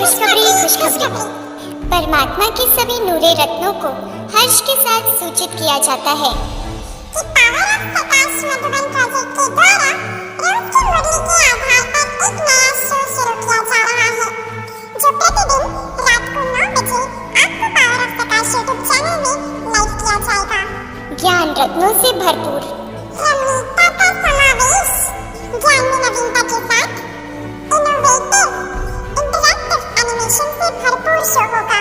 खुशखबरी। परमात्मा के सभी नूरे रत्नों को हर्ष के साथ सूचित किया जाता है कि power of Prakash Madhuban project के द्वारा रोज की मुरली के आधार पर एक नया शो शुरू किया जा रहा है, जो प्रतिदिन रात को 9 बजे आपको power of Prakash YouTube channel में लाइव किया जाएगा। ज्ञान रत्नों से भरपूर, रमणीयता का समावेश, ज्ञान में नवीनता के साथ इनोवेटिव इंटरैक्टिव एनिमेशन से भरपूर शो होगा।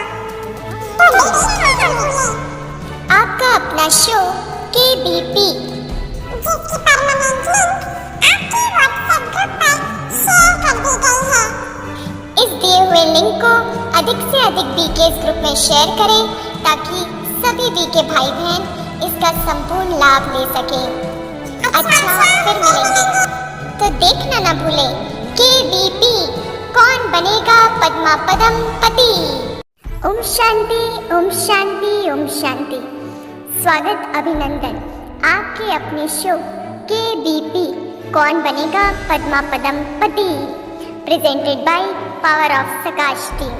तो देखिए आपका अपना शो KBP, जिसकी परमानेंट लिंक आपके व्हाट्सएप ग्रुप पर शेयर कर दी गई है। इस दिए हुए लिंक को अधिक से अधिक BKs ग्रुप में शेयर करें ताकि सभी BK भाई बहन इसका संपूर्ण लाभ ले सकें। अच्छा, फिर मिलेंगे, तो देखना ना भूलें KBP, कौन बनेगा पद्मा पदम पति। ओम शांति, ओम शांति, ओम शांति। स्वागत, अभिनंदन आपके अपने शो KBP, कौन बनेगा पद्मा पदम पति, presented by power of Prakash team.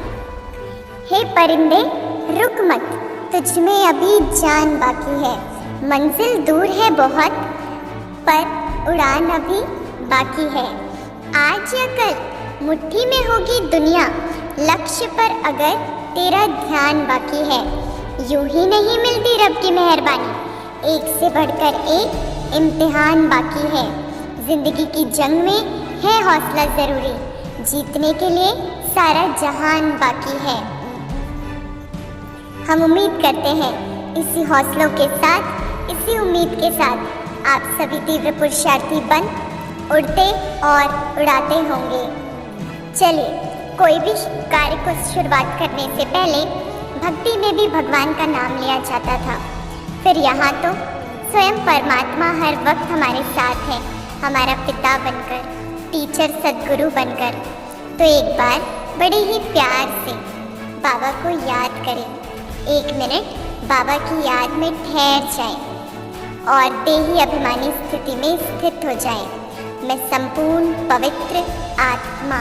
हे परिंदे, रुक मत, तुझमें अभी जान बाकी है। मंजिल दूर है बहुत, पर उड़ान अभी बाकी है। आज या कल मुट्ठी में होगी दुनिया, लक्ष्य पर अगर तेरा ध्यान बाकी है। यूं ही नहीं मिलती रब की मेहरबानी, एक से बढ़कर एक इम्तिहान बाकी है। जिंदगी की जंग में है हौसला जरूरी, जीतने के लिए सारा जहान बाकी है। हम उम्मीद करते हैं इसी हौसलों के साथ, इसी उम्मीद के साथ आप सभी तीव्र पुरुषार्थी बन उड़ते और उड़ाते होंगे। चलिए, कोई भी कार्य को शुरुआत करने से पहले भक्ति में भी भगवान का नाम लिया जाता था। फिर यहाँ तो स्वयं परमात्मा हर वक्त हमारे साथ है, हमारा पिता बनकर, टीचर, सद्गुरु बनकर। तो एक बार बड़े ही प्यार से बाबा को याद करें। 1 मिनट बाबा की याद में ठहर जाएं और देही अभिमानी स्थिति में स्थित हो जाएं। मैं संपूर्ण पवित्र आत्मा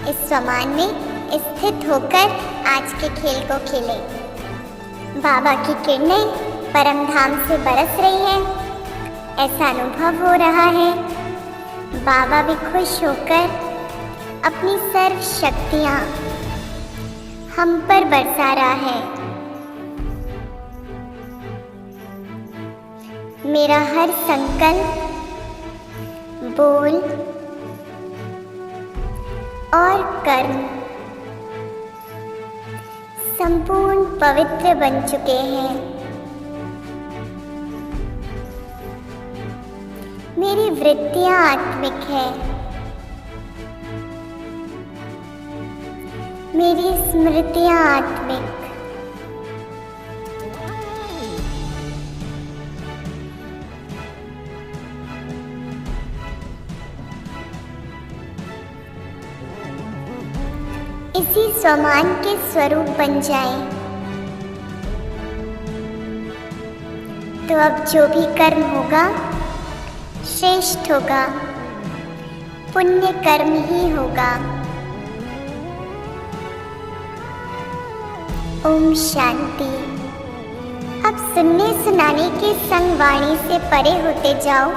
इस स्वमान में स्थित होकर आज के खेल को खेले। बाबा की किरणें परम धाम से बरस रही हैं, ऐसा अनुभव हो रहा है। बाबा भी खुश होकर अपनी सर्व शक्तियाँ हम पर बरसा रहा है। मेरा हर संकल्प, बोल और कर्म संपूर्ण पवित्र बन चुके हैं। मेरी वृत्तियां आत्मिक है, मेरी स्मृतियां आत्मिक। इसी स्वमान के स्वरूप बन जाएं। तो अब जो भी कर्म होगा श्रेष्ठ होगा, पुण्य कर्म ही होगा। ओम शांति। अब सुनने सुनाने के संग वाणी से परे होते जाओ,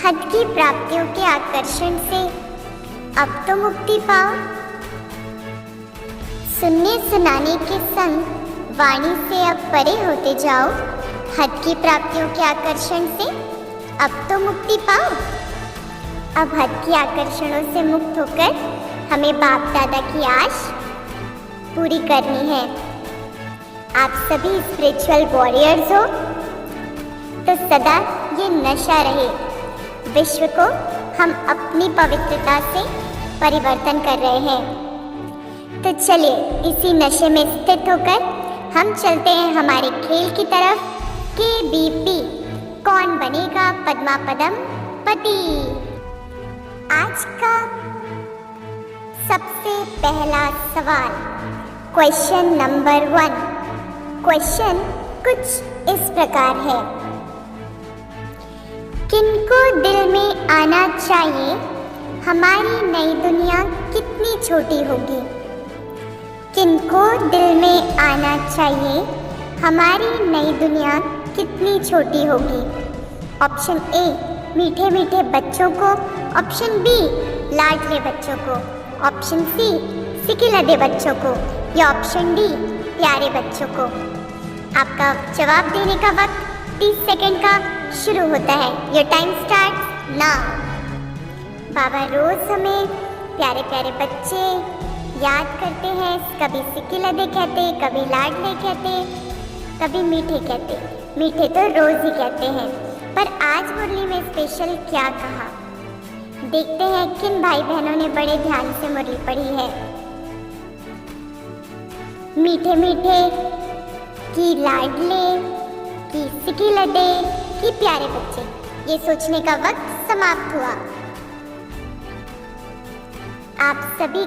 हद की प्राप्तियों के आकर्षण से अब तो मुक्ति पाओ। सुनने सुनाने के संग वाणी से अब परे होते जाओ, हद की प्राप्तियों के आकर्षण से अब तो मुक्ति पाओ। अब हद के आकर्षणों से मुक्त होकर हमें बाप दादा की आश पूरी करनी है। आप सभी स्पिरिचुअल वॉरियर्स हो, तो सदा ये नशा रहे। विश्व को हम अपनी पवित्रता से परिवर्तन कर रहे हैं। तो चलिए, इसी नशे में स्थित होकर हम चलते हैं हमारे खेल की तरफ। KBP, कौन बनेगा पद्मा पदम पति। आज का सबसे पहला सवाल, क्वेश्चन नंबर 1। क्वेश्चन कुछ इस प्रकार है, किनको दिल में आना चाहिए हमारी नई दुनिया कितनी छोटी होगी। किनको दिल में आना चाहिए हमारी नई दुनिया कितनी छोटी होगी। ऑप्शन ए मीठे मीठे बच्चों को, ऑप्शन बी लाडले बच्चों को, ऑप्शन सी सिकिलदे बच्चों को या ऑप्शन डी प्यारे बच्चों को। आपका जवाब देने का वक्त 30 सेकंड का शुरू होता है। Your time start now. बाबा रोज हमें प्यारे प्यारे बच्चे याद करते हैं। कभी सिकिलदे कहते, कभी लाडले कहते, कभी मीठे कहते। मीठे तो रोज ही कहते हैं, पर आज मुरली में स्पेशल क्या कहा, देखते हैं किन भाई बहनों ने बड़े ध्यान से मुरली पढ़ी है। मीठे मीठे कि लाडले कि सिकिलदे कि प्यारे बच्चे, ये सोचने का वक्त समाप्त हुआ। आप सभी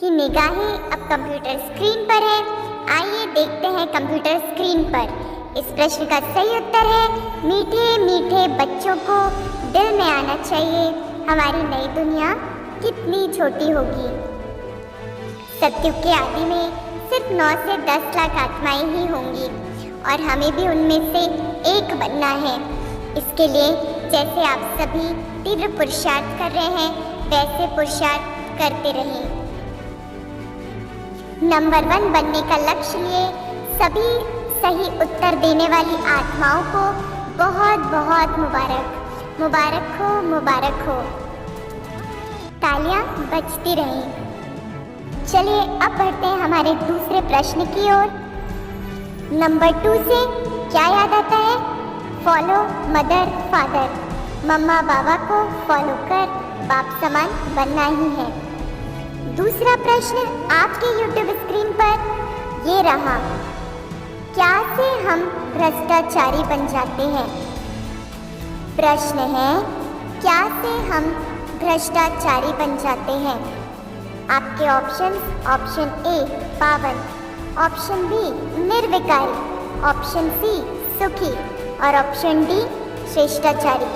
की निगाहें अब कंप्यूटर स्क्रीन पर है। आइए देखते हैं कंप्यूटर स्क्रीन पर। इस प्रश्न का सही उत्तर है मीठे मीठे बच्चों को दिल में आना चाहिए हमारी नई दुनिया कितनी छोटी होगी। सतयुग के आदि में सिर्फ 9 से 10 लाख आत्माएं ही होंगी और हमें भी उनमें से एक बनना है। इसके लिए जैसे आप सभी तीव्र पुरुषार्थ कर रहे हैं, वैसे पुरुषार्थ करते रहें। नंबर 1 बनने का लक्ष्य लिए सभी सही उत्तर देने वाली आत्माओं को बहुत बहुत मुबारक। मुबारक हो, मुबारक हो। तालियां बजती रहें। चलिए अब बढ़ते हैं हमारे दूसरे प्रश्न की ओर। नंबर 2 से क्या याद आता है? Follow mother father. मम्मा बाबा को फॉलो कर बाप समान बनना ही है। दूसरा प्रश्न आपके YouTube स्क्रीन पर ये रहा। क्या से हम भ्रष्टाचारी बन जाते हैं? प्रश्न है क्या से हम भ्रष्टाचारी बन जाते हैं? आपके ऑप्शन, ऑप्शन ए पावन, ऑप्शन बी निर्विकारी, ऑप्शन सी सुखी और ऑप्शन डी श्रेष्ठाचारी।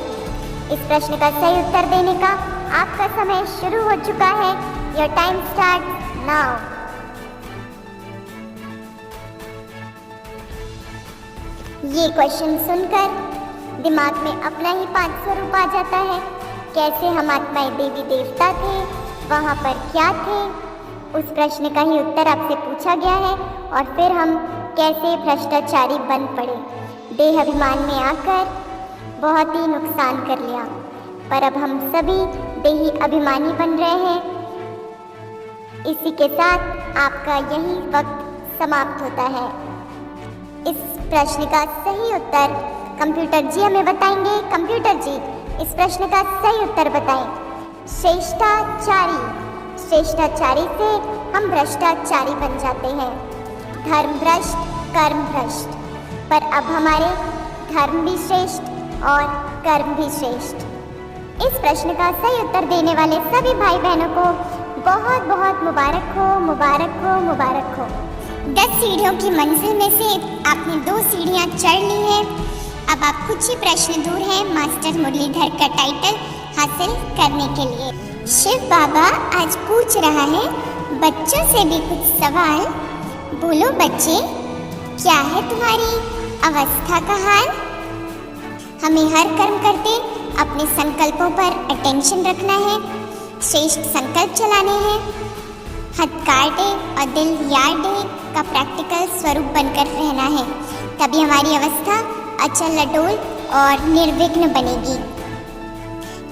इस प्रश्न का सही उत्तर देने का आपका समय शुरू हो चुका है। Your time start now. ये क्वेश्चन सुनकर दिमाग में अपना ही 5 स्वरूप आ जाता है। कैसे हम आत्माएं देवी देवता थे, वहाँ पर क्या थे, उस प्रश्न का ही उत्तर आपसे पूछा गया है और फिर हम कैसे भ्रष्टाचारी बन पड़े। देह अभिमान में आकर बहुत ही नुकसान कर लिया, पर अब हम सभी देही अभिमानी बन रहे हैं। इसी के साथ आपका यही वक्त समाप्त होता है। इस प्रश्न का सही उत्तर कंप्यूटर जी हमें बताएंगे। कंप्यूटर जी इस प्रश्न का सही उत्तर बताएं। श्रेष्ठाचारी। श्रेष्ठाचारी से हम भ्रष्टाचारी बन जाते हैं। धर्म भ्रष्ट, कर्म भ्रष्ट, पर अब हमारे धर्म भी श्रेष्ठ और कर्म भी श्रेष्ठ। इस प्रश्न का सही उत्तर देने वाले सभी भाई बहनों को बहुत बहुत मुबारक हो, मुबारक हो, मुबारक हो। 10 सीढ़ियों की मंजिल में से आपने 2 सीढ़ियां चढ़ ली हैं। अब आप कुछ ही प्रश्न दूर हैं मास्टर मुरलीधर का टाइटल हासिल करने के लिए। शिव बाबा आज पूछ रहा है बच्चों से भी कुछ सवाल। बोलो बच्चे, क्या है तुम्हारी अवस्था का हाल? हमें हर कर्म करते अपने संकल्पों पर अटेंशन रखना है, श्रेष्ठ संकल्प चलाने हैं। हथकाटे और दिल यार्डे का प्रैक्टिकल स्वरूप बनकर रहना है, तभी हमारी अवस्था अचल अडोल और निर्विघ्न बनेगी।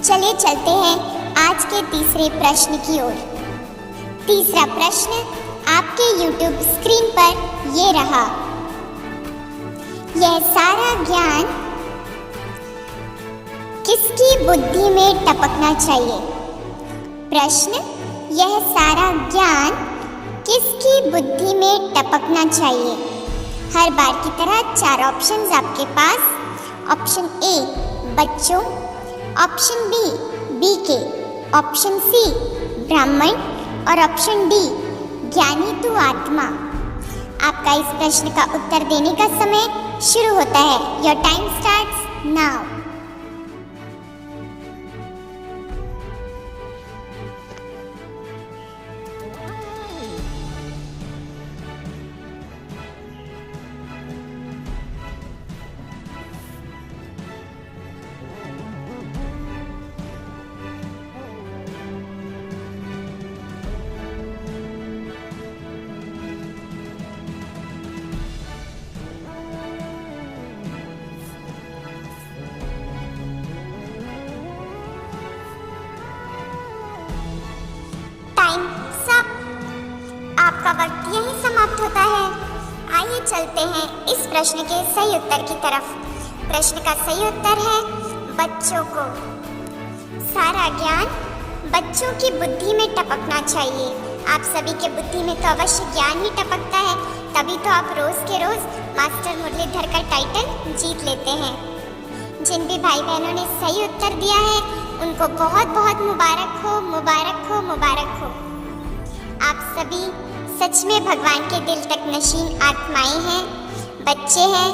चलिए चलते हैं आज के तीसरे प्रश्न की ओर। तीसरा प्रश्न आपके YouTube स्क्रीन पर ये रहा। यह सारा ज्ञान किसकी बुद्धि में टपकना चाहिए? प्रश्न, यह सारा ज्ञान किसकी बुद्धि में टपकना चाहिए? हर बार की तरह 4 ऑप्शंस आपके पास। ऑप्शन ए बच्चों, option B BK, option C ब्राह्मण और ऑप्शन डी ज्ञानी तू आत्मा। आपका इस प्रश्न का उत्तर देने का समय शुरू होता है। Your time starts now. आपका वक्त यहीं समाप्त होता है। आइए चलते हैं इस प्रश्न के सही उत्तर की तरफ। प्रश्न का सही उत्तर है बच्चों को। सारा ज्ञान बच्चों की बुद्धि में टपकना चाहिए। आप सभी के बुद्धि में तो अवश्य ज्ञान ही टपकता है, तभी तो आप रोज के रोज मास्टर मुरलीधर का टाइटल जीत लेते हैं। जिन भी भाई बहनों ने सही उत्तर दिया है उनको बहुत बहुत मुबारक हो, मुबारक हो, मुबारक हो। आप सभी सच में भगवान के दिल तक नशीन आत्माएं हैं, बच्चे हैं,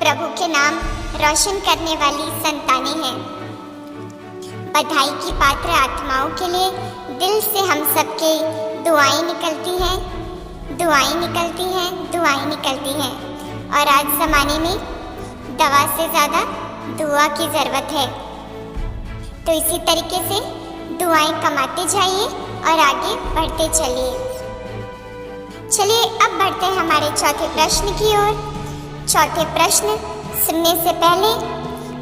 प्रभु के नाम रोशन करने वाली संतानें हैं। बधाई की पात्र आत्माओं के लिए दिल से हम सबके दुआएं निकलती हैं, दुआएं निकलती हैं, दुआएं निकलती हैं। और आज ज़माने में दवा से ज़्यादा दुआ की ज़रूरत है, तो इसी तरीके से दुआएं कमाते जाइए और आगे बढ़ते चलिए। चलिए अब बढ़ते हैं हमारे चौथे प्रश्न की ओर। चौथे प्रश्न सुनने से पहले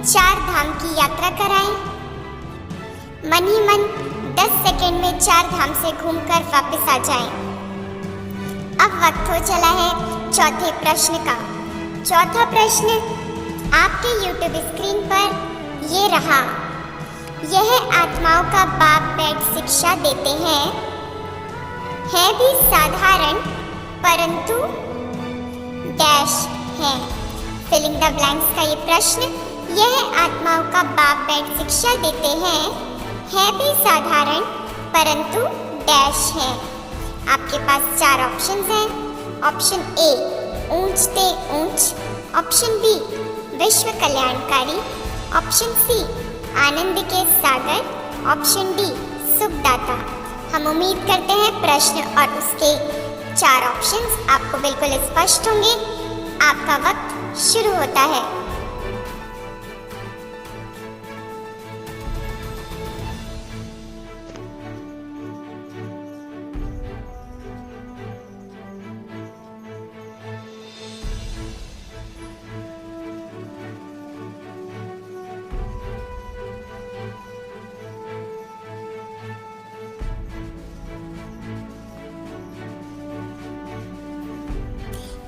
4 धाम की यात्रा कराएं। मन ही मन 10 सेकंड में 4 धाम से घूमकर वापस आ जाएं। अब वक्त हो चला है चौथे प्रश्न का। चौथा प्रश्न आपके YouTube स्क्रीन पर ये रहा। यह आत्माओं का बाप बैठ शिक्षा देते हैं, है भी साधारण परंतु डैश है। फिलिंग द ब्लैंक्स का ये प्रश्न, यह आत्माओं का बाप बैठ शिक्षा देते हैं, है भी साधारण परंतु डैश है। आपके पास 4 ऑप्शंस हैं। ऑप्शन ए ऊंचते ऊंच, ऑप्शन बी विश्व कल्याणकारी, ऑप्शन सी आनंद के सागर, ऑप्शन डी सुखदाता। हम उम्मीद करते हैं प्रश्न और उसके 4 ऑप्शंस आपको बिल्कुल स्पष्ट होंगे। आपका वक्त शुरू होता है।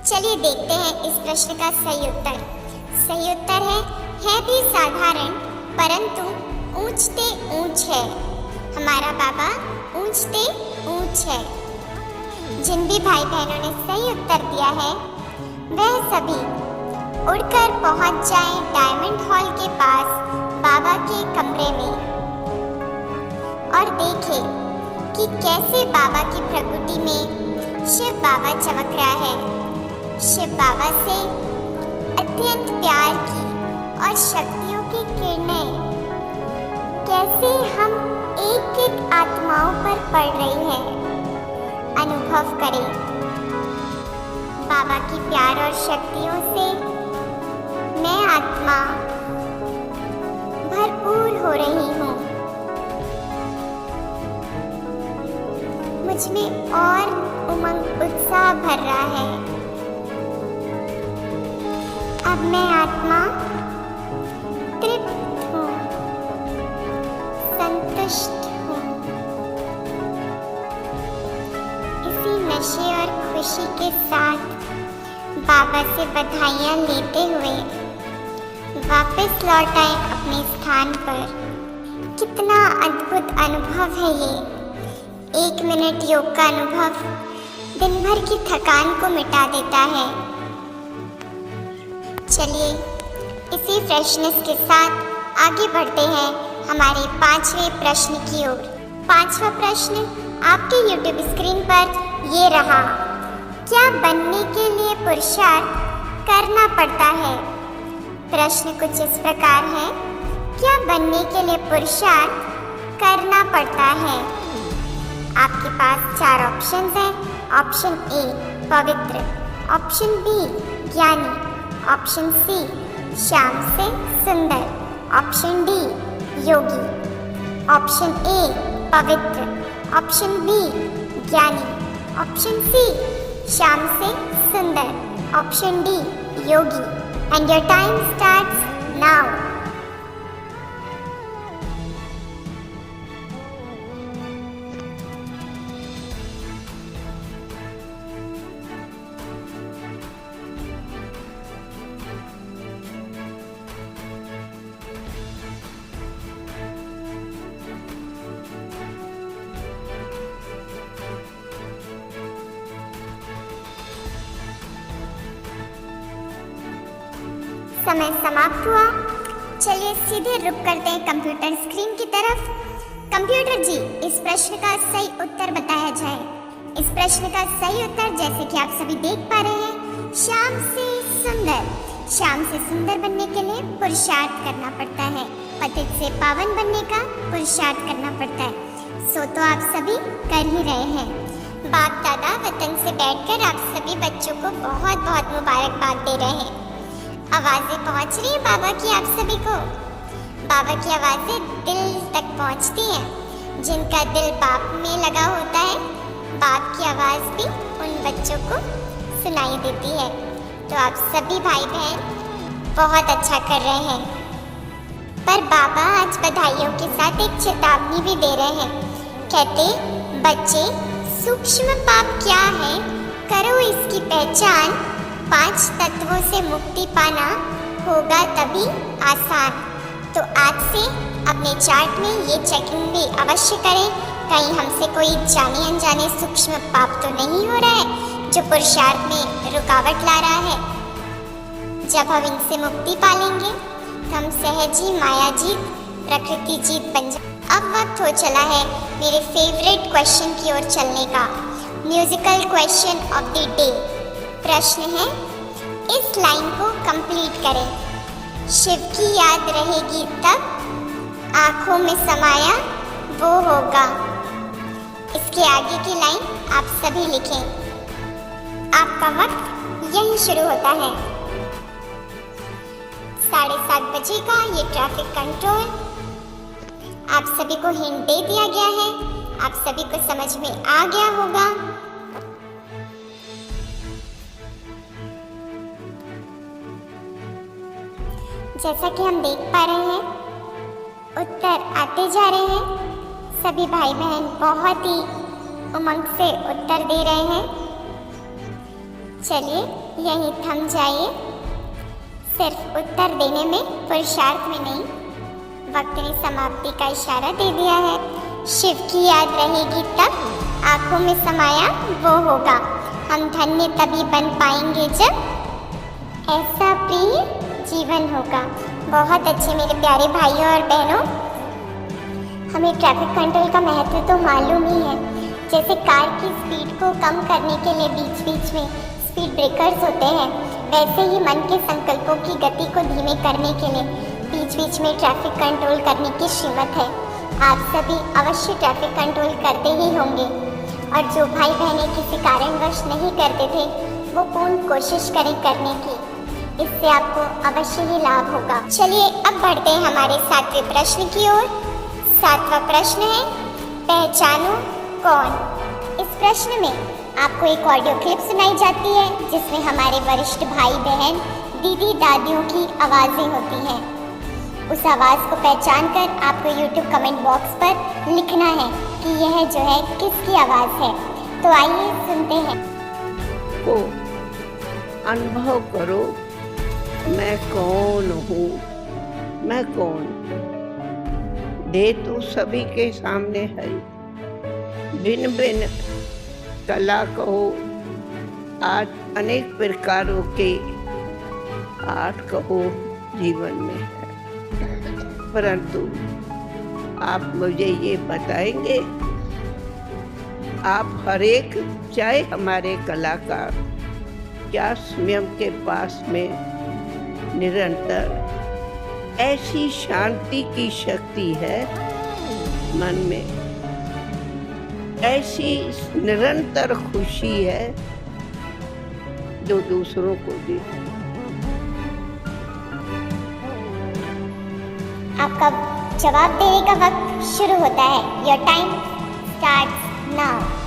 चलिए देखते हैं इस प्रश्न का सही उत्तर। सही उत्तर है भी साधारण परंतु ऊंचते ऊंच है। हमारा बाबा ऊंचते ऊंच है। जिन भी भाई बहनों ने सही उत्तर दिया है वह सभी उड़कर पहुंच जाएं डायमंड हॉल के पास बाबा के कमरे में और देखें कि कैसे बाबा की प्रकृति में शिव बाबा चमक रहा है। शिव बाबा से अत्यंत प्यार की और शक्तियों की किरणें कैसे हम एक एक आत्माओं पर पड़ रही है, अनुभव करें। बाबा की प्यार और शक्तियों से मैं आत्मा भरपूर हो रही हूँ। मुझ में और उमंग उत्साह भर रहा है। अब मैं आत्मा तृप्त हूँ, संतुष्ट हूँ। इसी नशे और खुशी के साथ बाबा से बधाइयाँ लेते हुए वापस लौट आए अपने स्थान पर। कितना अद्भुत अनुभव है ये। 1 मिनट योग का अनुभव दिन भर की थकान को मिटा देता है। चलिए इसी फ्रेशनेस के साथ आगे बढ़ते हैं हमारे 5वें प्रश्न की ओर। 5वां प्रश्न आपके YouTube स्क्रीन पर ये रहा। क्या बनने के लिए पुरुषार्थ करना पड़ता है? प्रश्न कुछ इस प्रकार है, क्या बनने के लिए पुरुषार्थ करना पड़ता है? आपके पास 4 ऑप्शंस हैं। ऑप्शन ए पवित्र, ऑप्शन बी ज्ञानी, ऑप्शन सी श्याम से सुंदर, option D Yogi. Option A पवित्र, ऑप्शन बी ज्ञानी, ऑप्शन सी श्याम से सुंदर, option D Yogi. And your time starts now. समय समाप्त हुआ। चलिए सीधे रुक करते हैं कंप्यूटर स्क्रीन की तरफ। कंप्यूटर जी, इस प्रश्न का सही उत्तर बताया जाए। इस प्रश्न का सही उत्तर जैसे कि आप सभी देख पा रहे हैं, श्याम से सुंदर। श्याम से सुंदर बनने के लिए पुरुषार्थ करना पड़ता है, पतित से पावन बनने का पुरुषार्थ करना पड़ता है। सो तो आप सभी कर ही रहे हैं। बाप दादा वतन से बैठकर आप सभी बच्चों को बहुत बहुत मुबारकबाद दे रहे हैं। आवाजें पहुंच रही है बाबा की आप सभी को। बाबा की आवाजें दिल तक पहुंचती हैं। जिनका दिल बाप में लगा होता है, बाप की आवाज भी उन बच्चों को सुनाई देती है। तो आप सभी भाई बहन बहुत अच्छा कर रहे हैं। पर बाबा आज बधाइयों के साथ एक चेतावनी भी दे रहे हैं। कहते, बच्चे, सूक्ष्म पाप क्या है, करो इसकी पहचान। 5 तत्वों से मुक्ति पाना होगा तभी आसान। तो आज से अपने चार्ट में ये चेकिंग भी अवश्य करें, कहीं हमसे कोई जाने अनजाने सूक्ष्म पाप तो नहीं हो रहा है जो पुरुषार्थ में रुकावट ला रहा है। जब हम इनसे मुक्ति पालेंगे तो हम सहज ही माया जीत, प्रकृति जीत बन जाए। अब वक्त हो चला है मेरे फेवरेट क्वेश्चन की ओर चलने का। Musical question of the day. प्रश्न है, इस लाइन को कंप्लीट करें। शिव की याद रहेगी तब आंखों में समाया वो होगा। इसके आगे की लाइन आप सभी लिखें। आपका वक्त यही शुरू होता है। 7:30 बजे का ये ट्रैफिक कंट्रोल आप सभी को हिंट दे दिया गया है। आप सभी को समझ में आ गया होगा। जैसा कि हम देख पा रहे हैं, उत्तर आते जा रहे हैं। सभी भाई बहन बहुत ही उमंग से उत्तर दे रहे हैं। चलिए यहीं थम जाइए। सिर्फ उत्तर देने में, पुरुषार्थ में नहीं। वक्त ने समाप्ति का इशारा दे दिया है। शिव की याद रहेगी तब आंखों में समाया वो होगा। हम धन्य तभी बन पाएंगे जब ऐसा प्रिय जीवन होगा। बहुत अच्छे मेरे प्यारे भाइयों और बहनों, हमें ट्रैफिक कंट्रोल का महत्व तो मालूम ही है। जैसे कार की स्पीड को कम करने के लिए बीच बीच में स्पीड ब्रेकर्स होते हैं, वैसे ही मन के संकल्पों की गति को धीमे करने के लिए बीच बीच में ट्रैफिक कंट्रोल करने की श्रीमत है। आप सभी अवश्य ट्रैफिक कंट्रोल करते ही होंगे, और जो भाई बहनें किसी कारणवश नहीं करते थे वो पूर्ण कोशिश करें करने की। इससे आपको अवश्य ही लाभ होगा। चलिए अब बढ़ते हैं हमारे 7वें प्रश्न की ओर। 7वां प्रश्न है, पहचानो कौन। इस प्रश्न में आपको एक ऑडियो क्लिप सुनाई जाती है जिसमें हमारे वरिष्ठ भाई बहन, दीदी दादियों की आवाज़ें होती हैं। उस आवाज़ को पहचान कर आपको YouTube कमेंट बॉक्स पर लिखना है कि यह जो है किसकी आवाज़ है। तो आइए सुनते हैं। को अनुभव करो, मैं कौन हूँ, मैं कौन। दे तो सभी के सामने है, भिन्न भिन्न कला कहो, आज अनेक प्रकारों के आर्ट कहो जीवन में है। परंतु आप मुझे ये बताएंगे, आप हर एक, चाहे हमारे कलाकार, क्या स्वयं के पास में निरंतर ऐसी शांति की शक्ति है मन में, ऐसी निरंतर खुशी है जो दूसरों को दे। आपका जवाब देने का वक्त शुरू होता है। Your time starts now.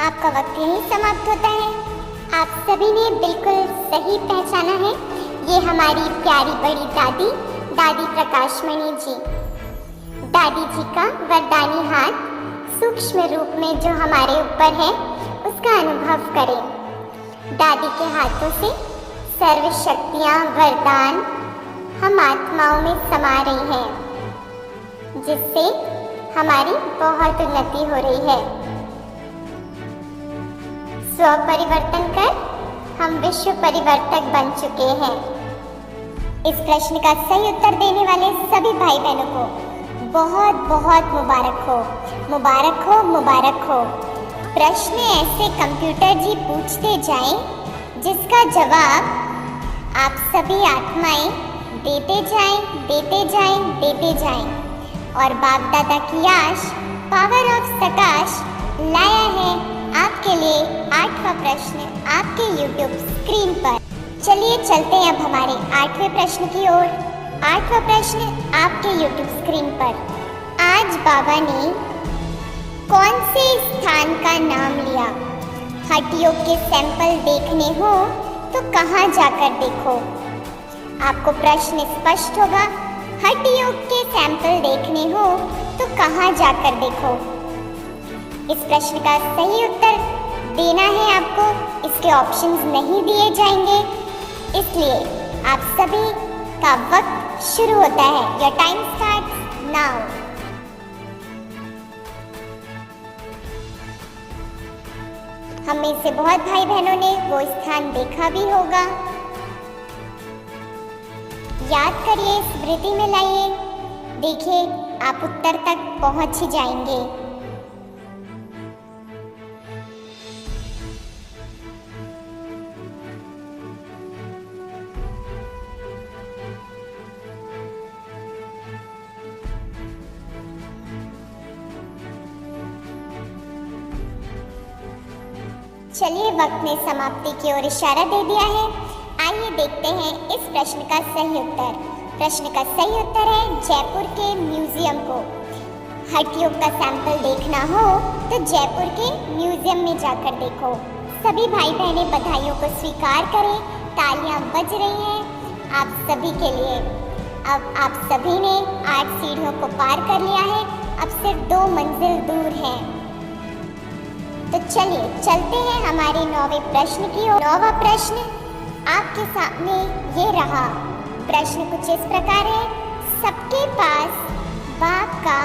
आपका वक्त यहीं समाप्त होता है। आप सभी ने बिल्कुल सही पहचाना है। ये हमारी प्यारी बड़ी दादी दादी प्रकाशमणि जी। दादी जी का वरदानी हाथ सूक्ष्म रूप में जो हमारे ऊपर है उसका अनुभव करें। दादी के हाथों से सर्व शक्तियां वरदान हम आत्माओं में समा रही हैं, जिससे हमारी बहुत उन्नति हो रही है। स्व परिवर्तन कर हम विश्व परिवर्तक बन चुके हैं। इस प्रश्न का सही उत्तर देने वाले सभी भाई बहनों को बहुत बहुत मुबारक हो, मुबारक हो, मुबारक हो। प्रश्न ऐसे कंप्यूटर जी पूछते जाएं जिसका जवाब आप सभी आत्माएं देते जाएं, देते जाएं, देते जाएं। और बाप दादा की आश पावर ऑफ सकाश लाया है आपके लिए 8वां प्रश्न आपके YouTube स्क्रीन पर। चलिए चलते हैं अब हमारे 8वें प्रश्न की ओर। 8वां प्रश्न आपके YouTube स्क्रीन पर। आज बाबा ने कौन से स्थान का नाम लिया? हठ योग के सैंपल देखने हो तो कहाँ जाकर देखो? आपको प्रश्न स्पष्ट होगा। हठ योग के सैंपल देखने हो तो कहाँ जाकर देखो? इस प्रश्न का सही उत्तर देना है आपको। इसके ऑप्शंस नहीं दिए जाएंगे, इसलिए आप सभी का वक्त शुरू होता है। Your time starts now. हम में से बहुत भाई बहनों ने वो स्थान देखा भी होगा। याद करिए, स्मृति में लाइए। देखिए, आप उत्तर तक पहुंच ही जाएंगे। चलिए, वक्त ने समाप्ति की ओर इशारा दे दिया है। आइए देखते हैं इस प्रश्न का सही उत्तर। प्रश्न का सही उत्तर है जयपुर के म्यूजियम को। हठ योग का सैंपल देखना हो तो जयपुर के म्यूजियम में जाकर देखो। सभी भाई बहनें बधाइयों को स्वीकार करें। तालियां बज रही हैं आप सभी के लिए। अब आप सभी ने 8 सीढ़ियों को पार कर लिया है। अब सिर्फ 2 मंजिल दूर हैं। तो चलिए चलते हैं हमारे 9वें प्रश्न की ओर। 9वां प्रश्न आपके सामने ये रहा। प्रश्न कुछ इस प्रकार है, सबके पास बाप का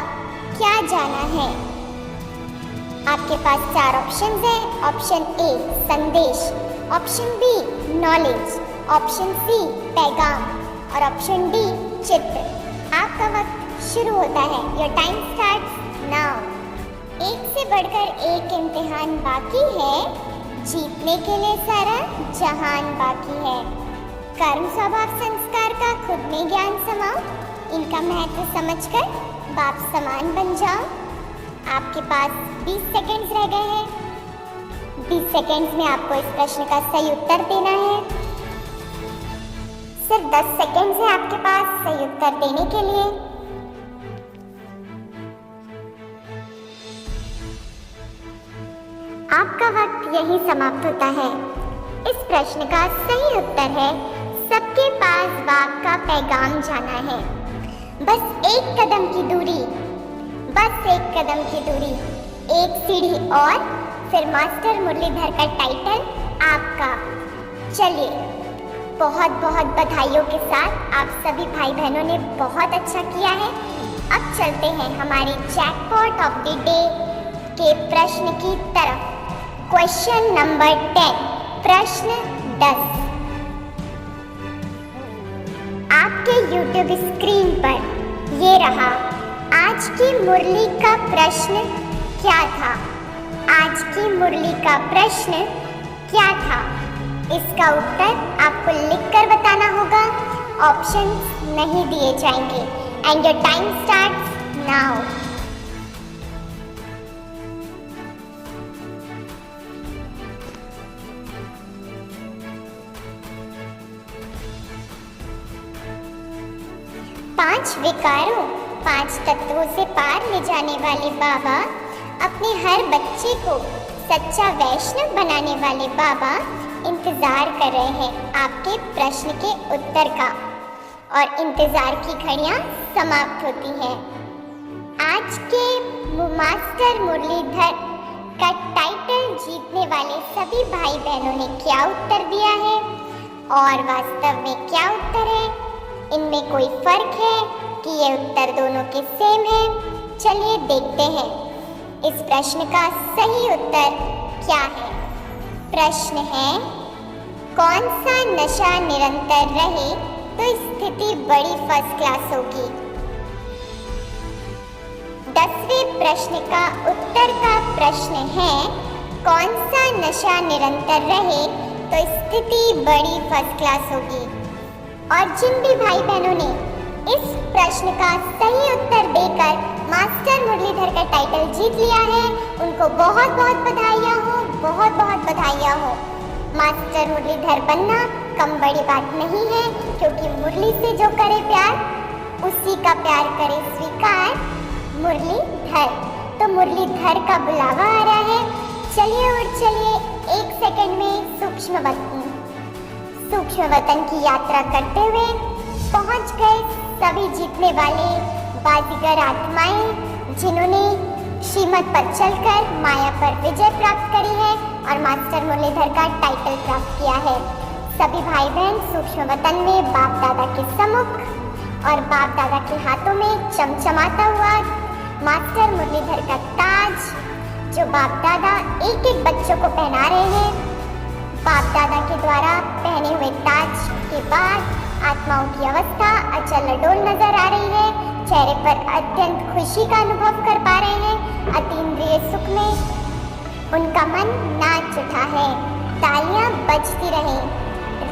क्या जाना है? आपके पास 4 ऑप्शंस हैं। ऑप्शन ए संदेश, option B knowledge, option C पैगाम और ऑप्शन डी चित्र। आपका वक्त शुरू होता है। Your time starts now. एक से बढ़कर एक इम्तिहान बाकी है, जीतने के लिए सारा जहान बाकी है। कर्म स्वभाव संस्कार का खुद में ज्ञान समाओ, इनका महत्व समझकर बाप समान बन जाओ। आपके पास 20 सेकंड्स रह गए हैं। 20 सेकंड्स में आपको इस प्रश्न का सही उत्तर देना है। सिर्फ 10 सेकंड्स है आपके पास सही उत्तर देने के लिए। आपका वक्त यही समाप्त होता है। इस प्रश्न का सही उत्तर है सबके पास बाप का पैगाम जाना है। बस एक कदम की दूरी, बस एक कदम की दूरी, एक सीढ़ी और फिर मास्टर मुरलीधर का टाइटल आपका। चलिए, बहुत बहुत बधाइयों के साथ आप सभी भाई बहनों ने बहुत अच्छा किया है। अब चलते हैं हमारे जैकपॉट ऑफ द डे के प्रश्न की तरफ। क्वेश्चन नंबर 10, प्रश्न 10 आपके YouTube स्क्रीन पर ये रहा। आज की मुरली का प्रश्न क्या था? आज की मुरली का प्रश्न क्या था? इसका उत्तर आपको लिखकर बताना होगा। ऑप्शंस नहीं दिए जाएंगे। And your time starts now. पांच विकारों, 5 तत्वों से पार ले जाने वाले बाबा, अपने हर बच्चे को सच्चा वैष्णव बनाने वाले बाबा इंतजार कर रहे हैं आपके प्रश्न के उत्तर का और इंतजार की घड़ियां समाप्त होती हैं। आज के मास्टर मुरलीधर का टाइटल जीतने वाले सभी भाई बहनों ने क्या उत्तर दिया है और वास्तव में क्या उत्तर है, इनमें कोई फर्क है कि ये उत्तर दोनों के सेम है? चलिए देखते हैं इस प्रश्न का सही उत्तर क्या है। प्रश्न है, कौन सा नशा निरंतर रहे तो स्थिति बड़ी फर्स्ट क्लास होगी? 10वें प्रश्न का उत्तर का प्रश्न है, कौन सा नशा निरंतर रहे तो स्थिति बड़ी फर्स्ट क्लास होगी? और जिन भी भाई बहनों ने इस प्रश्न का सही उत्तर देकर मास्टर मुरलीधर का टाइटल जीत लिया है, उनको बहुत बहुत बधाइयाँ हो, बहुत बहुत बधाइयाँ हो। मास्टर मुरलीधर बनना कम बड़ी बात नहीं है, क्योंकि मुरली से जो करे प्यार उसी का प्यार करे स्वीकार मुरलीधर। तो मुरलीधर का बुलावा आ रहा है। चलिए और चलिए 1 सेकंड में सूक्ष्म वतन की यात्रा करते हुए पहुंच गए सभी जीतने वाले बाजीगर आत्माएं, जिन्होंने श्रीमत पर चलकर माया पर विजय प्राप्त करी है और मास्टर मुरलीधर का टाइटल प्राप्त किया है। सभी भाई बहन सूक्ष्म वतन में बाप दादा के सम्मुख और बाप दादा के हाथों में चमचमाता हुआ मास्टर मुरलीधर का ताज, जो बाप दादा एक एक बच्चों को पहना रहे हैं। बाप दादा के द्वारा पहने हुए ताज के बाद आत्माओं की अवस्था अचल अडोल नजर आ रही है। चेहरे पर अत्यंत खुशी का अनुभव कर पा रहे हैं। अतीन्द्रिय सुख में उनका मन नाच उठा है। तालियां बजती रहें,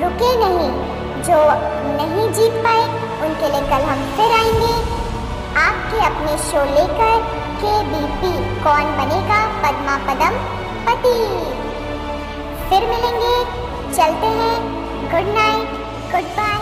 रुके नहीं। जो नहीं जीत पाए उनके लिए कल हम फिर आएंगे आपके अपने शो लेकर। KBP कौन बनेगा पद्मा पदम पति। फिर मिलेंगे, चलते हैं। Good night, good bye.